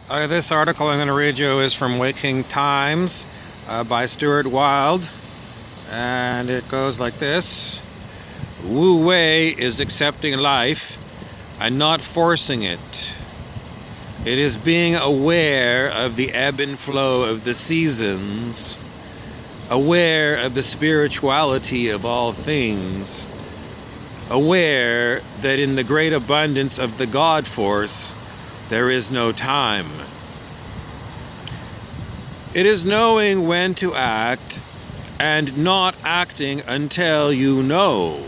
This article I'm going to read you is from Waking Times by Stuart Wilde, and it goes like this. Wu Wei is accepting life and not forcing it. It is being aware of the ebb and flow of the seasons, aware of the spirituality of all things, aware that in the great abundance of the God force, there is no time. It is knowing when to act and not acting until you know.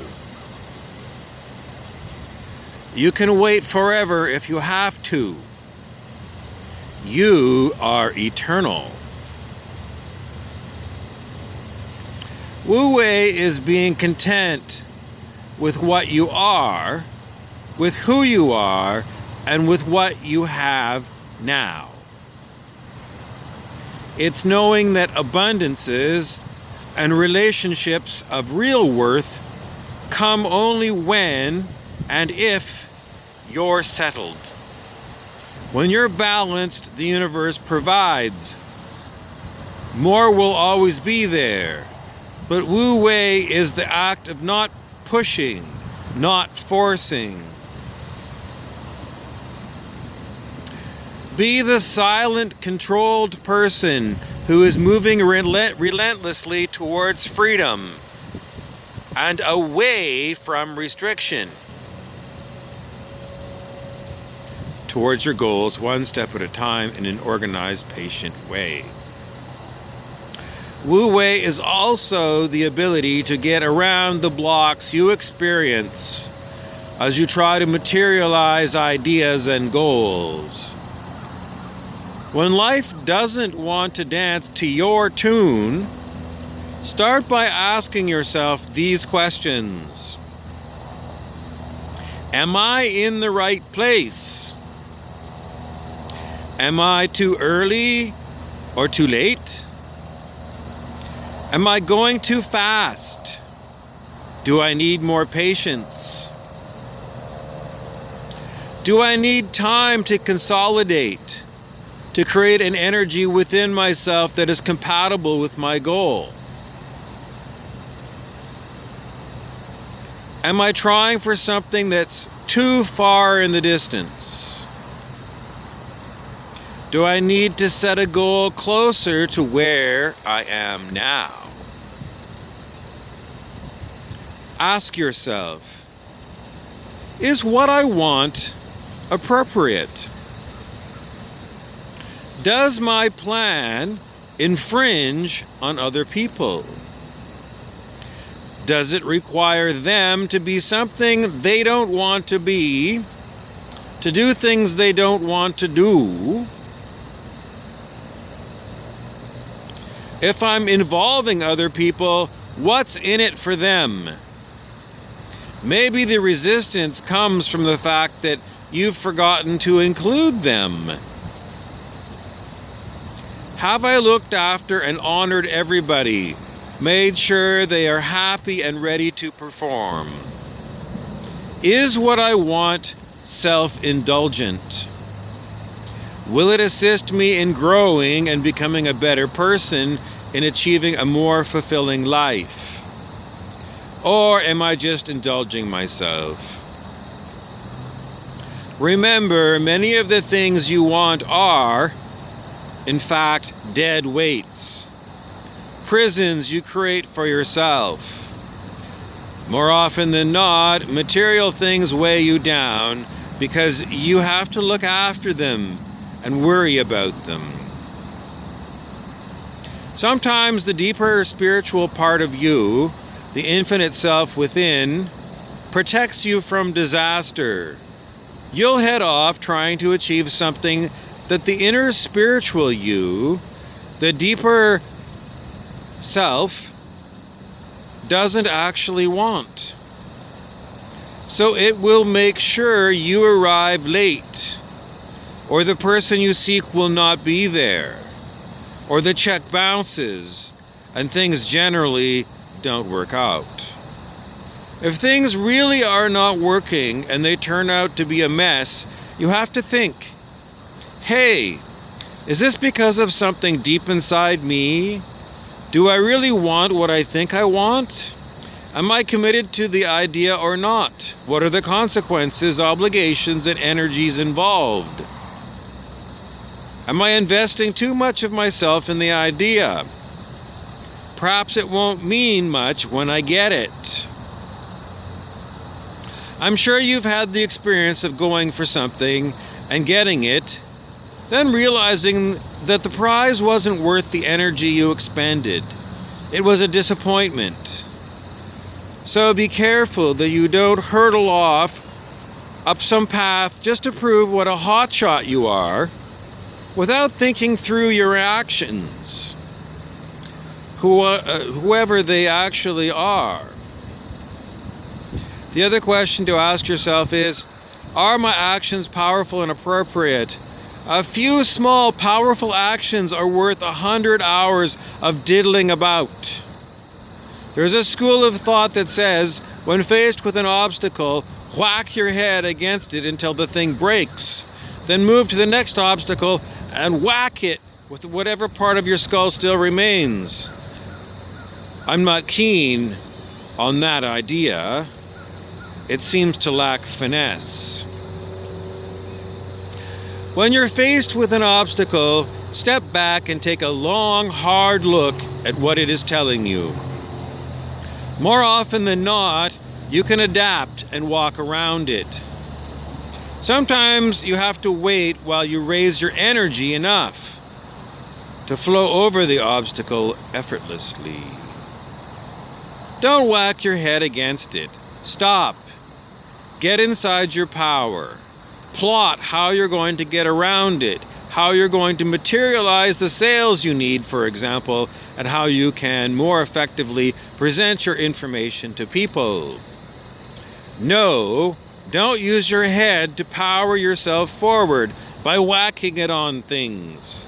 You can wait forever if you have to. You are eternal. Wu Wei is being content with what you are, with who you are, and with what you have now. It's knowing that abundances and relationships of real worth come only when and if you're settled. When you're balanced, the universe provides. More will always be there. But Wu Wei is the act of not pushing, not forcing. Be the silent, controlled person who is moving relentlessly towards freedom and away from restriction. Towards your goals, one step at a time in an organized, patient way. Wu Wei is also the ability to get around the blocks you experience as you try to materialize ideas and goals. When life doesn't want to dance to your tune, start by asking yourself these questions. Am I in the right place? Am I too early or too late? Am I going too fast? Do I need more patience? Do I need time to consolidate, to create an energy within myself that is compatible with my goal? Am I trying for something that's too far in the distance? Do I need to set a goal closer to where I am now? Ask yourself, is what I want appropriate? Does my plan infringe on other people? Does it require them to be something they don't want to be, to do things they don't want to do? If I'm involving other people, what's in it for them? Maybe the resistance comes from the fact that you've forgotten to include them. Have I looked after and honored everybody, made sure they are happy and ready to perform? Is what I want self-indulgent? Will it assist me in growing and becoming a better person, in achieving a more fulfilling life? Or am I just indulging myself? Remember, many of the things you want are, in fact, dead weights. Prisons you create for yourself. More often than not, material things weigh you down because you have to look after them and worry about them. Sometimes the deeper spiritual part of you, the infinite self within, protects you from disaster. You'll head off trying to achieve something that the inner spiritual you, the deeper self, doesn't actually want. So it will make sure you arrive late, or the person you seek will not be there, or the check bounces and things generally don't work out. If things really are not working and they turn out to be a mess, you have to think, hey, Is this because of something deep inside me? Do I really want what I think I want? Am I committed to the idea or not? What are the consequences, obligations, and energies involved? Am I investing too much of myself in the idea? Perhaps it won't mean much when I get it. I'm sure you've had the experience of going for something and getting it, then realizing that the prize wasn't worth the energy you expended. It was a disappointment. So be careful that you don't hurtle off up some path just to prove what a hotshot you are without thinking through your actions, whoever they actually are. The other question to ask yourself is, are my actions powerful and appropriate? A few small, powerful actions are worth 100 hours of diddling about. There's a school of thought that says, when faced with an obstacle, whack your head against it until the thing breaks. Then move to the next obstacle and whack it with whatever part of your skull still remains. I'm not keen on that idea. It seems to lack finesse. When you're faced with an obstacle, step back and take a long, hard look at what it is telling you. More often than not, you can adapt and walk around it. Sometimes you have to wait while you raise your energy enough to flow over the obstacle effortlessly. Don't whack your head against it. Stop. Get inside your power. Plot how you're going to get around it, how you're going to materialize the sales you need, for example, and how you can more effectively present your information to people. No, don't use your head to power yourself forward by whacking it on things.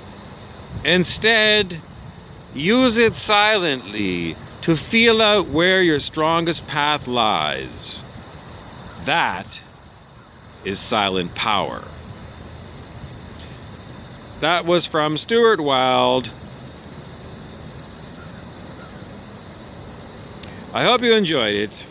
Instead, use it silently to feel out where your strongest path lies. That is silent power. That was from Stuart Wilde. I hope you enjoyed it.